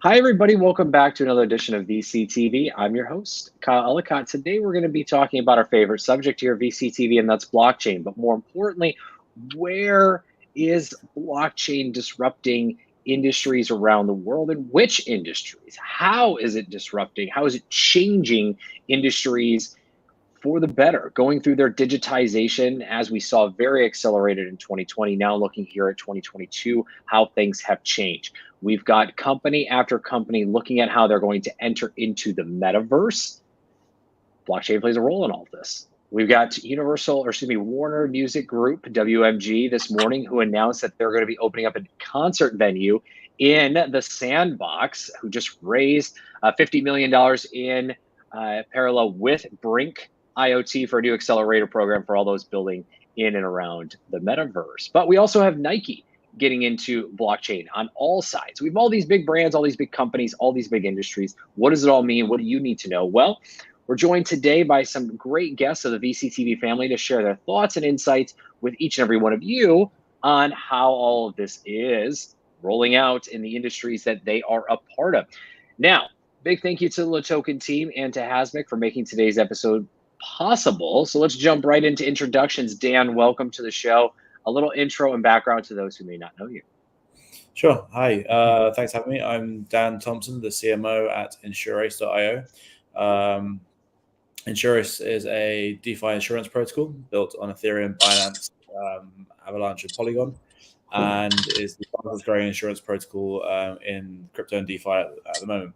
Hi, everybody. Welcome back to another edition of VCTV. I'm your host, Kyle Ellicott. Today, we're going to be talking about our favorite subject here, VCTV, and that's blockchain. But more importantly, where is blockchain disrupting industries around the world, and which industries? How is it disrupting? How is it changing industries for the better, going through their digitization as we saw very accelerated in 2020. Now looking here at 2022, how things have changed. We've got company after company looking at how they're going to enter into the metaverse. Blockchain plays a role in all this. We've got Warner Music Group, WMG, this morning, who announced that they're going to be opening up a concert venue in the Sandbox, who just raised $50 million in parallel with Brink IoT for a new accelerator program for all those building in and around the metaverse. But we also have Nike getting into blockchain on all sides. We have all these big brands, all these big companies, all these big industries. What does it all mean? What do you need to know? Well, we're joined today by some great guests of the VCTV family to share their thoughts and insights with each and every one of you on how all of this is rolling out in the industries that they are a part of. Now, big thank you to the LaToken team and to Hasmic for making today's episode possible. So let's jump right into introductions. Dan, welcome to the show. A little intro and background to those who may not know you. Sure. Hi. Thanks for having me. I'm Dan Thompson, the CMO at Insurace.io. Insurace is a DeFi insurance protocol built on Ethereum, Binance, Avalanche, and Polygon, and is the fastest growing insurance protocol in crypto and DeFi at the moment.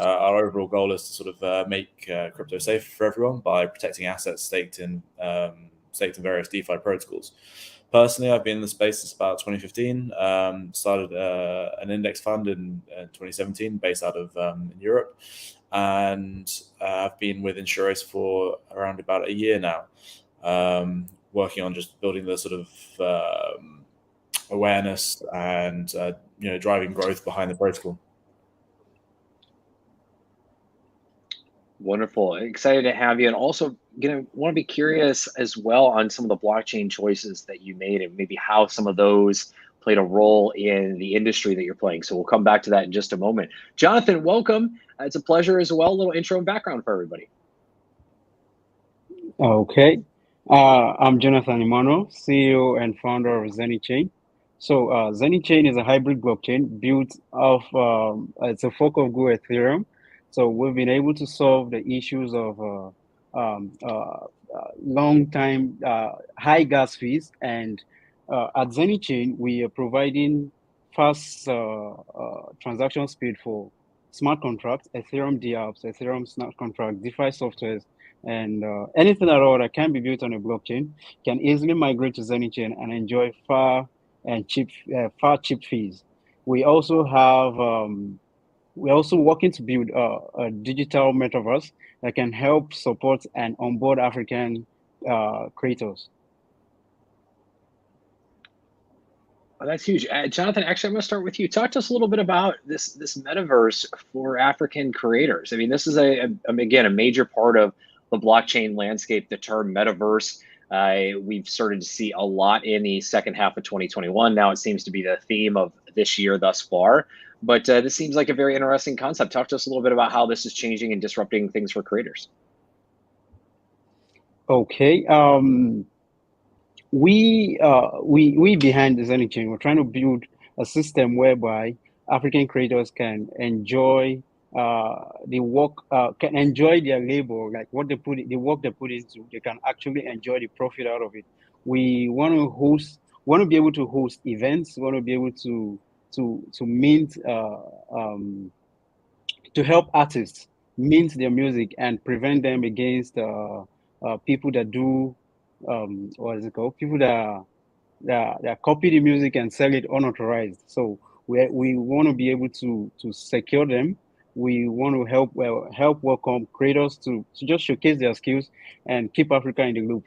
Our overall goal is to sort of make crypto safe for everyone by protecting assets staked in various DeFi protocols. Personally, I've been in the space since about 2015. Started an index fund in 2017 based out of Europe, and I've been with Insurace for around about a year now, working on just building the sort of awareness and driving growth behind the protocol. Wonderful. Excited to have you. And also, want to be curious as well on some of the blockchain choices that you made and maybe how some of those played a role in the industry that you're playing. So we'll come back to that in just a moment. Jonathan, welcome. It's a pleasure as well. A little intro and background for everybody. Okay. I'm Jonathan Imano, CEO and founder of ZeniChain. So ZeniChain is a hybrid blockchain built off, it's a fork of Go Ethereum. So we've been able to solve the issues of long time high gas fees. And at ZeniChain, we are providing fast transaction speed for smart contracts, Ethereum DApps, Ethereum smart contracts, DeFi softwares, and anything at all that can be built on a blockchain can easily migrate to ZeniChain and enjoy far cheap fees. We also have we're also working to build a digital metaverse that can help support and onboard African creators. Oh, that's huge. Jonathan, actually, I'm going to start with you. Talk to us a little bit about this metaverse for African creators. I mean, this is again a major part of the blockchain landscape. The term metaverse, we've started to see a lot in the second half of 2021. Now it seems to be the theme of this year thus far. But this seems like a very interesting concept. Talk to us a little bit about how this is changing and disrupting things for creators. Okay. We behind the ZeniChain, we're trying to build a system whereby African creators can enjoy the work, can enjoy their labor, like the work they put into. They can actually enjoy the profit out of it. We want to be able to host events. We want to be able to mint to help artists mint their music and prevent them against people that do what is it called? People that copy the music and sell it unauthorized. So we want to be able to secure them. We want to help welcome creators to just showcase their skills and keep Africa in the loop.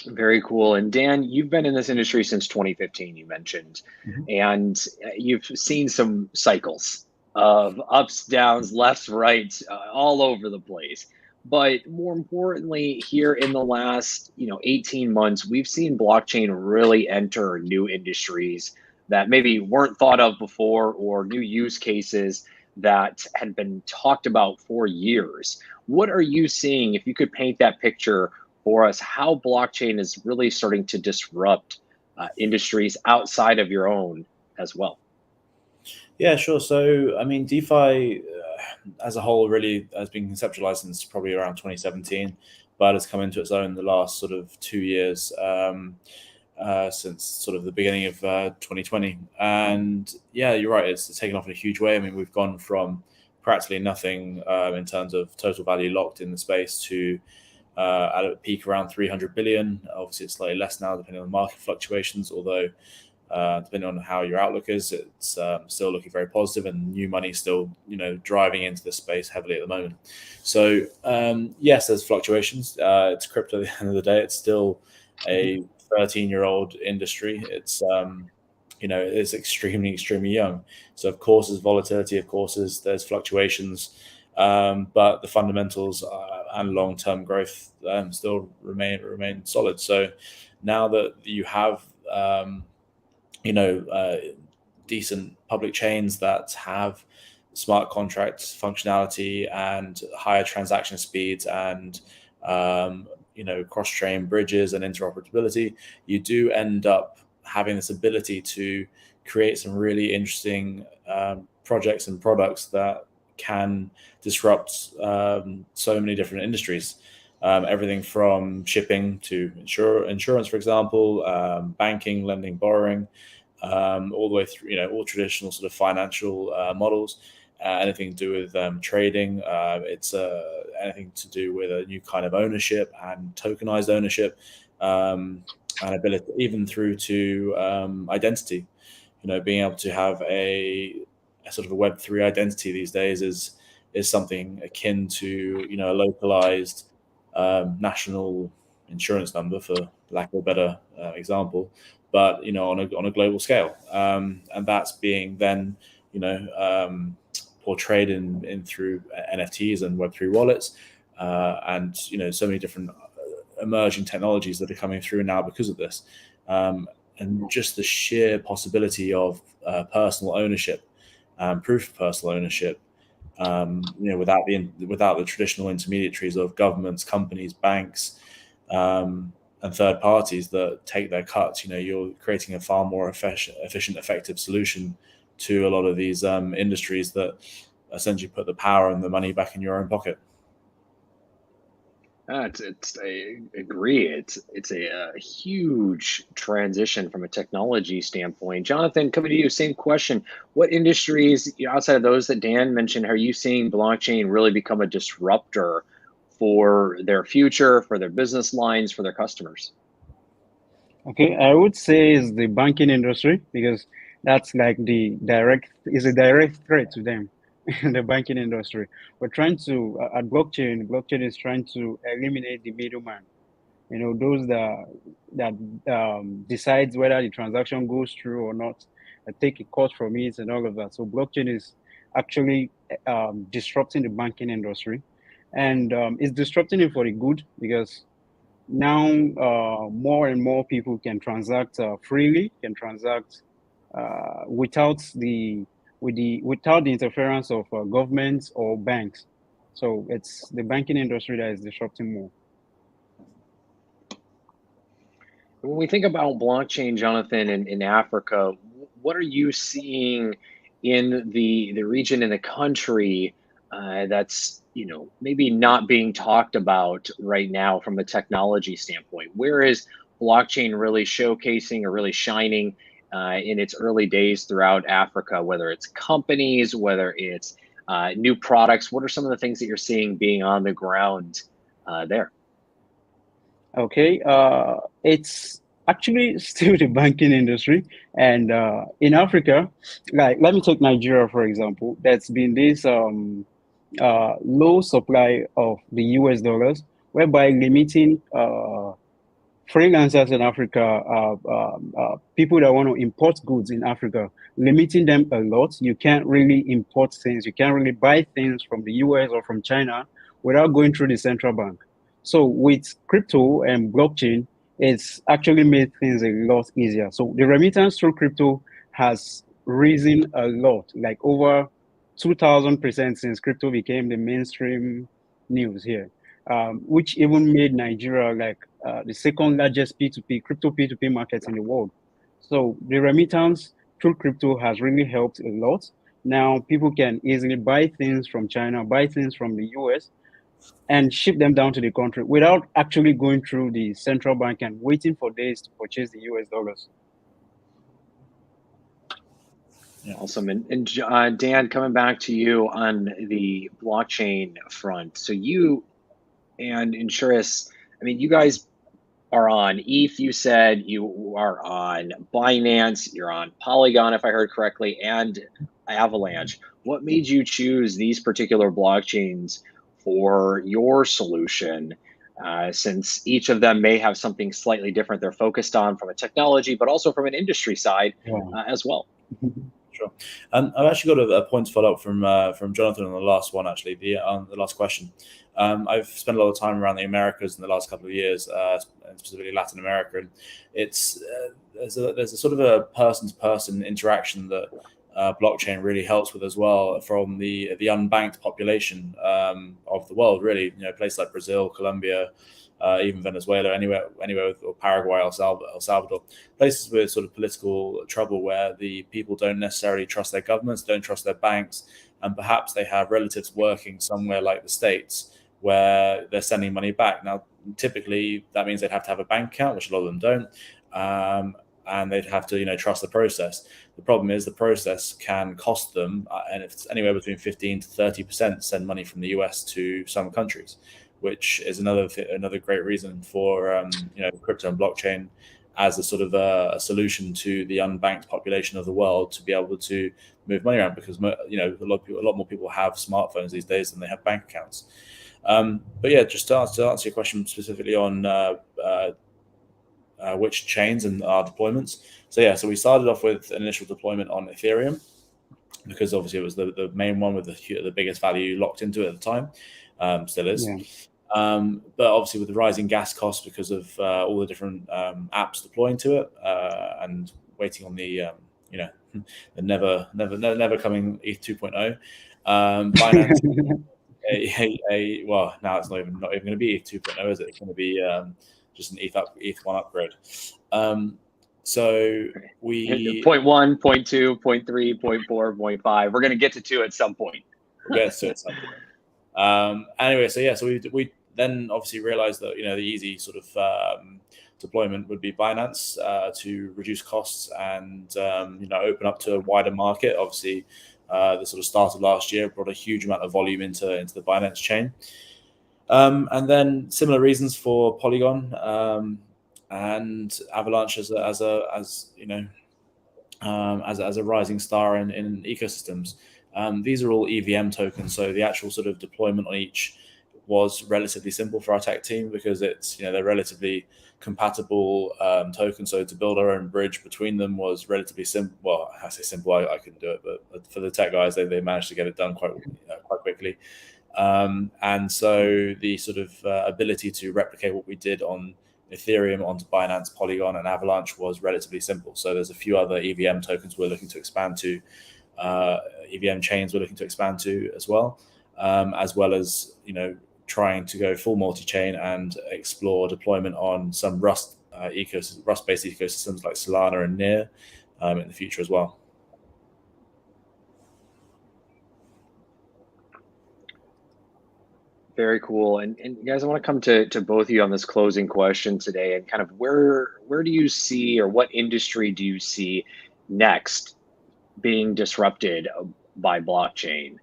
Very cool. And Dan, you've been in this industry since 2015, you mentioned, and you've seen some cycles of ups, downs, lefts, rights, all over the place. But more importantly, here in the last, 18 months, we've seen blockchain really enter new industries that maybe weren't thought of before, or new use cases that had been talked about for years. What are you seeing, if you could paint that picture for us, how blockchain is really starting to disrupt industries outside of your own as well? Yeah, sure. So, I mean, DeFi as a whole really has been conceptualized since probably around 2017, but has come into its own the last sort of 2 years, since sort of the beginning of 2020. And yeah, you're right, it's taken off in a huge way. I mean, we've gone from practically nothing in terms of total value locked in the space to at a peak around 300 billion. Obviously, it's slightly less now depending on market fluctuations, although depending on how your outlook is, it's still looking very positive, and new money still, driving into the space heavily at the moment. So yes, there's fluctuations. It's crypto at the end of the day. It's still a 13-year-old industry. It's extremely, extremely young. So of course, there's volatility. Of course, there's fluctuations. But the fundamentals and long-term growth still remain solid. So now that you have decent public chains that have smart contract functionality and higher transaction speeds and cross-chain bridges and interoperability, you do end up having this ability to create some really interesting projects and products that can disrupt so many different industries. Everything from shipping to insurance, for example, banking, lending, borrowing, all the way through, all traditional sort of financial models. Anything to do with trading. It's anything to do with a new kind of ownership and tokenized ownership, and ability, even through to identity. Being able to have a sort of a Web3 identity these days is something akin to a localized national insurance number, for lack of a better example, but on a global scale, and that's being then portrayed in through NFTs and Web3 wallets, and so many different emerging technologies that are coming through now because of this, and just the sheer possibility of personal ownership, proof of personal ownership, without the traditional intermediaries of governments, companies, banks, and third parties that take their cuts. You're creating a far more efficient, effective solution to a lot of these industries that essentially put the power and the money back in your own pocket. I agree. It's a huge transition from a technology standpoint. Jonathan, coming to you, same question. What industries, outside of those that Dan mentioned, are you seeing blockchain really become a disruptor for their future, for their business lines, for their customers? Okay, I would say is the banking industry, because that's like is a direct threat to them. The banking industry. We're trying to at blockchain is trying to eliminate the middleman. Those that decides whether the transaction goes through or not, take a cut from it and all of that. So blockchain is actually disrupting the banking industry, and it's disrupting it for the good, because now more and more people can transact freely, can transact without without the interference of governments or banks. So it's the banking industry that is disrupting more. When we think about blockchain, Jonathan, in Africa, what are you seeing in the region, in the country, that's maybe not being talked about right now from a technology standpoint? Where is blockchain really showcasing or really shining in its early days throughout Africa? Whether it's companies, whether it's new products, what are some of the things that you're seeing being on the ground there? Okay, it's actually still the banking industry, and in Africa, like let me take Nigeria for example. There's been this low supply of the US dollars, whereby limiting freelancers in Africa, people that want to import goods in Africa, limiting them a lot. You can't really import things. You can't really buy things from the US or from China without going through the central bank. So with crypto and blockchain, it's actually made things a lot easier. So the remittance through crypto has risen a lot, like over 2000% since crypto became the mainstream news here, which even made Nigeria like the second largest P2P, crypto P2P market in the world. So the remittance through crypto has really helped a lot. Now people can easily buy things from China, buy things from the US, and ship them down to the country without actually going through the central bank and waiting for days to purchase the US dollars. Yeah. Awesome. And Dan, coming back to you on the blockchain front. So you and Insurus, I mean, you guys are on ETH, you said you are on Binance, you're on Polygon, if I heard correctly, and Avalanche. What made you choose these particular blockchains for your solution? Since each of them may have something slightly different they're focused on from a technology, but also from an industry side as well. Sure. I've actually got a point to follow up from Jonathan on the last one, actually, the last question. I've spent a lot of time around the Americas in the last couple of years, and specifically Latin America, and it's there's a sort of a person-to-person interaction that blockchain really helps with as well, from the unbanked population of the world, really. You know, places like Brazil, Colombia, even Venezuela, anywhere or Paraguay, El Salvador, places with sort of political trouble where the people don't necessarily trust their governments, don't trust their banks, and perhaps they have relatives working somewhere like the States where they're sending money back. Now, typically that means they'd have to have a bank account, which a lot of them don't, and they'd have to trust the process. The problem is the process can cost them, and it's anywhere between 15 to 30% send money from the US to some countries, which is another great reason for crypto and blockchain as a sort of a solution to the unbanked population of the world to be able to move money around, because a lot more people have smartphones these days than they have bank accounts. But yeah, just to answer your question specifically on which chains and our deployments. So we started off with an initial deployment on Ethereum, because obviously it was the main one with the biggest value locked into it at the time. Still is. Yeah. But obviously with the rising gas costs because of all the different apps deploying to it, and waiting on the the never coming ETH 2.0, Binance well, now it's not even going to be ETH 2.0, is it? It's going to be just an ETH 1 upgrade. So we 0.1, 0.2, 0.3, 0.4, 0.5. We're going to get to 2 at some point. We'll get to it at some point. Anyway, so we then obviously realized that the easy sort of deployment would be Binance to reduce costs and open up to a wider market. Obviously, the sort of start of last year brought a huge amount of volume into the Binance chain, and then similar reasons for Polygon and Avalanche as a rising star in ecosystems. These are all EVM tokens, so the actual sort of deployment on each was relatively simple for our tech team, because it's they're relatively compatible tokens. So to build our own bridge between them was relatively simple. Well, I say simple, I couldn't do it, but for the tech guys, they managed to get it done quite quickly. And so the sort of ability to replicate what we did on Ethereum onto Binance, Polygon, and Avalanche was relatively simple. So there's a few other EVM tokens we're looking to expand to, EVM chains we're looking to expand to as well as trying to go full multi-chain and explore deployment on some Rust-based ecosystems like Solana and Near in the future as well. Very cool. And guys, I want to come to both of you on this closing question today, and kind of where do you see, or what industry do you see next being disrupted by blockchain?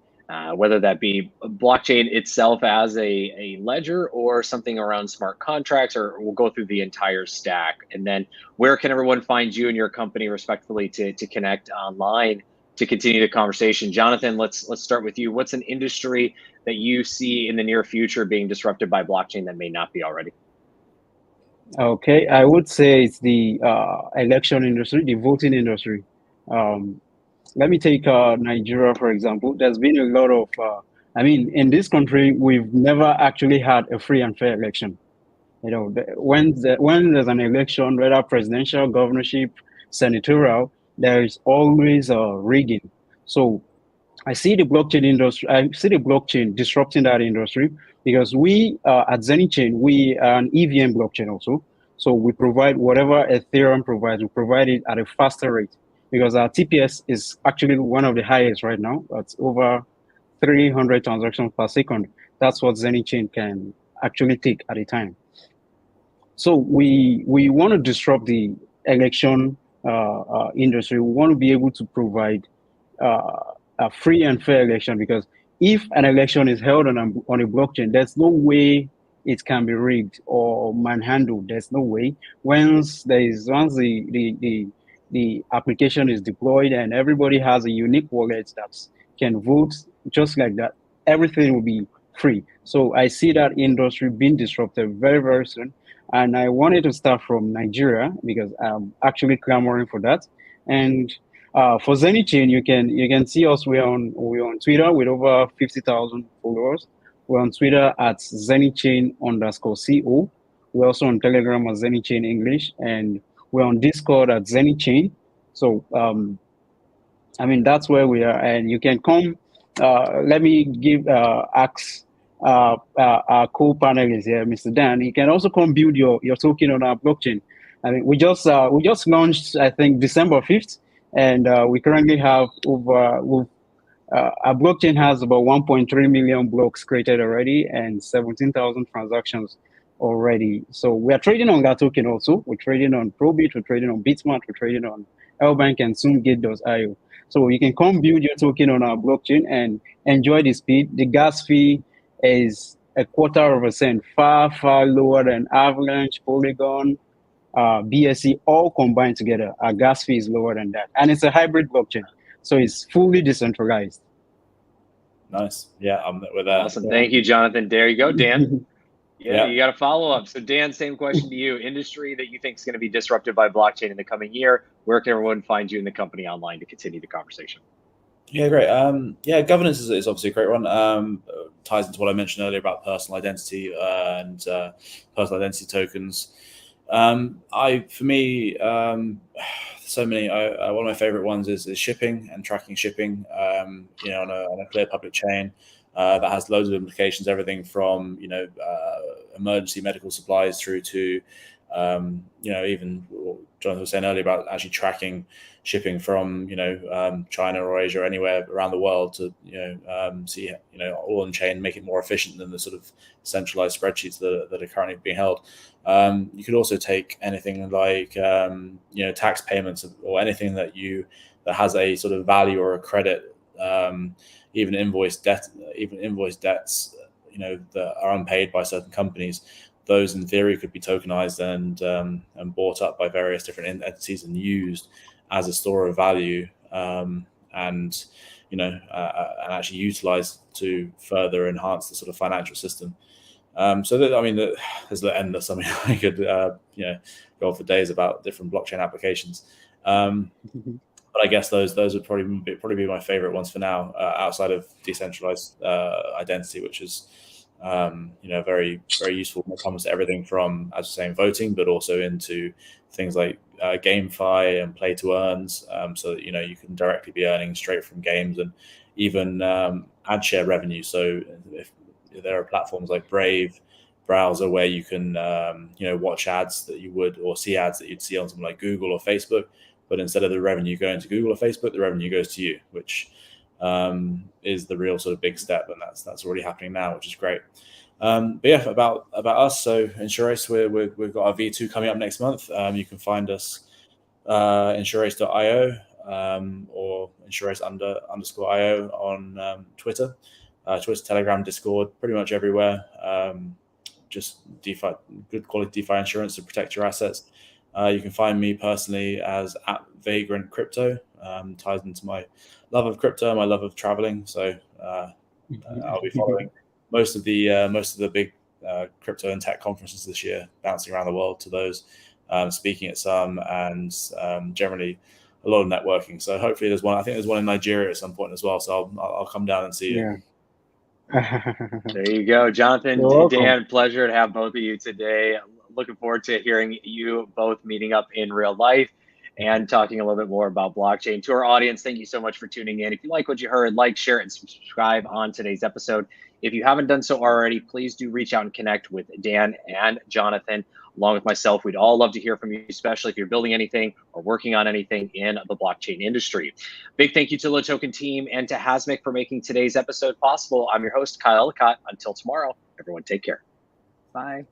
Whether that be blockchain itself as a ledger, or something around smart contracts, or we'll go through the entire stack. And then where can everyone find you and your company respectively to connect online to continue the conversation? Jonathan, let's start with you. What's an industry that you see in the near future being disrupted by blockchain that may not be already? Okay, I would say it's the election industry, the voting industry. Let me take Nigeria, for example. There's been a lot of I mean, in this country, we've never actually had a free and fair election. You know, when there's an election, whether presidential, governorship, senatorial, there is always a rigging. So I see the blockchain industry. I see the blockchain disrupting that industry because we at ZennyChain, we are an EVM blockchain also. So we provide whatever Ethereum provides. We provide it at a faster rate because our TPS is actually one of the highest right now. It's over 300 transactions per second. That's what ZennyChain can actually take at a time. So we want to disrupt the election industry. We want to be able to provide a free and fair election because if an election is held on a blockchain, there's no way it can be rigged or manhandled. There's no way. Once the application is deployed and everybody has a unique wallet that can vote just like that, everything will be free. So I see that industry being disrupted very, very soon. And I wanted to start from Nigeria because I'm actually clamoring for that. And for ZennyChain, you can see us. We're on Twitter with over 50,000 followers. We're on Twitter at ZennyChain_CO. We're also on Telegram at ZennyChain English, and we're on Discord at ZennyChain. So I mean that's where we are, and you can come. Let me give ask our co-panelist here, Mr. Dan. You can also come build your token on our blockchain. I mean, we just launched, I think, December 5th, and we currently have our blockchain has about 1.3 million blocks created already and 17,000 transactions already. So we are trading on that token also. We're trading on Probit, we're trading on Bitmart, we're trading on Lbank and soon Gate.io. So you can come build your token on our blockchain and enjoy the speed. The gas fee is 0.25%, far lower than Avalanche, Polygon, BSC, all combined together. Our gas fee is lower than that. And it's a hybrid blockchain. So it's fully decentralized. Nice. Yeah, I'm with that. Awesome. Thank you, Jonathan. There you go, Dan. Yeah, you got a follow up. So, Dan, same question to you. Industry that you think is going to be disrupted by blockchain in the coming year. Where can everyone find you in the company online to continue the conversation? Yeah, great. Yeah, governance is obviously a great one. Ties into what I mentioned earlier about personal identity and personal identity tokens. For me, so many. One of my favorite ones is shipping and tracking shipping. On a clear public chain that has loads of implications. Everything from emergency medical supplies through to even what Jonathan was saying earlier about actually tracking shipping from China or Asia or anywhere around the world to see all on chain, make it more efficient than the sort of centralized spreadsheets that are currently being held. You could also take anything like tax payments or anything that has a sort of value or a credit, even invoice debts that are unpaid by certain companies. Those in theory could be tokenized and bought up by various different entities and used as a store of value, and actually utilized to further enhance the sort of financial system. There's endless. I mean, I could go on for days about different blockchain applications. But I guess those would probably be my favorite ones for now, outside of decentralized identity, which is very, very useful when it comes to everything from, as I was saying, voting, but also into things like GameFi and play to earns, so that you can directly be earning straight from games, and even ad share revenue. So if there are platforms like Brave browser where you can watch ads that you would, or see ads that you'd see on something like Google or Facebook, but instead of the revenue going to Google or Facebook, the revenue goes to you, which is the real sort of big step, and that's already happening now, which is great. But yeah, about us. So Insurace, we've got our V2 coming up next month. You can find us insurace.io or insurace_io on Twitter, Telegram, Discord, pretty much everywhere. Just DeFi, good quality DeFi insurance to protect your assets. You can find me personally as @VagrantCrypto. Ties into my love of crypto, my love of traveling. So I'll be following most of the big crypto and tech conferences this year, bouncing around the world to those, speaking at some, and generally a lot of networking. So hopefully there's one. I think there's one in Nigeria at some point as well. So I'll come down and see you. Yeah. There you go, Jonathan, You're welcome. Dan, pleasure to have both of you today. Looking forward to hearing you both meeting up in real life and talking a little bit more about blockchain. To our audience, thank you so much for tuning in. If you like what you heard, like, share, and subscribe on today's episode. If you haven't done so already, please do reach out and connect with Dan and Jonathan, along with myself. We'd all love to hear from you, especially if you're building anything or working on anything in the blockchain industry. Big thank you to the Token team and to Hasmic for making today's episode possible. I'm your host, Kyle Ellicott. Until tomorrow, everyone take care. Bye.